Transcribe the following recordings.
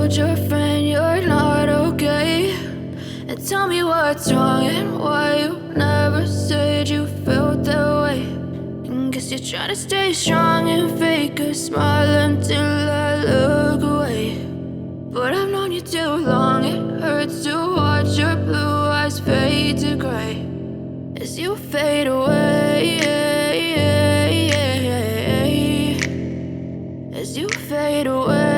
told your friend you're not okay, and tell me what's wrong and why you never said you felt that way. And guess you're trying to stay strong and fake a smile until I look away. But I've known you too long, it hurts to watch your blue eyes fade to gray as you fade away, as you fade away.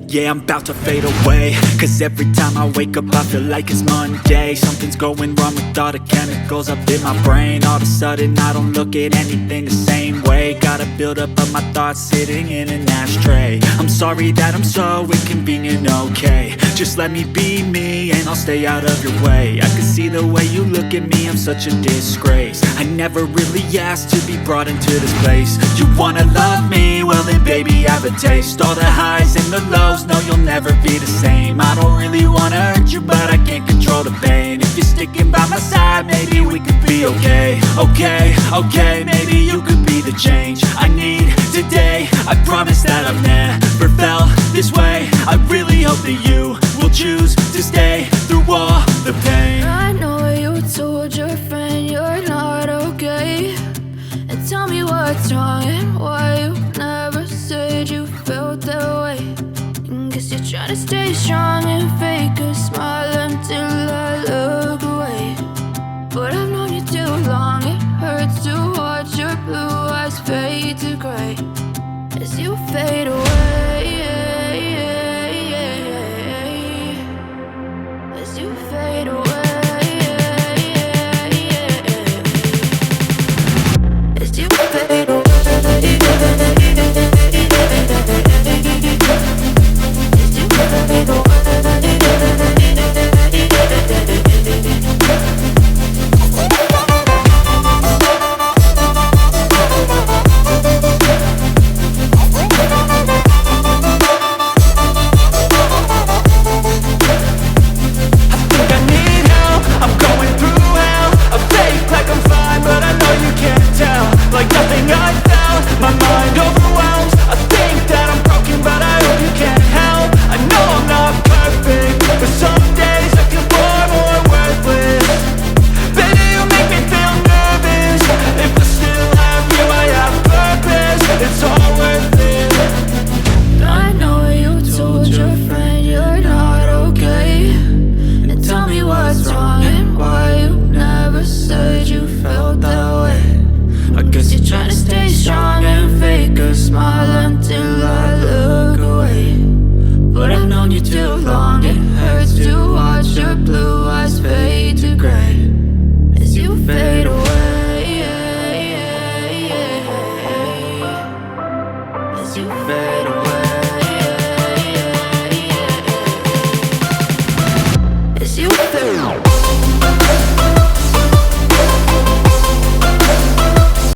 Yeah, I'm about to fade away, cause every time I wake up I feel like it's Monday. Something's going wrong with all the chemicals up in my brain. All of a sudden I don't look at anything the same way. Got a build up of my thoughts sitting in an ashtray. I'm sorry that I'm so inconvenient, okay. Just let me be me and I'll stay out of your way. I can see the way you look at me, I'm such a disgrace. I never really asked to be brought into this place. You wanna love me? Well then baby, have a taste. All the highs and the lows, no, you'll never be the same. I don't really wanna hurt you, but I can't control the pain. If you're sticking by my side, maybe we could be okay. Okay, maybe you could be the change I need today. I promise that I've never felt this way. I really hope that you will choose to stay through all the pain. I know you told your friend you're not okay, and tell me what's wrong and why you never said you felt that way. And guess you're trying to stay strong and fake a smile until I look away. But I've known you too long, it hurts to watch your blue eyes fade to gray as you fade away.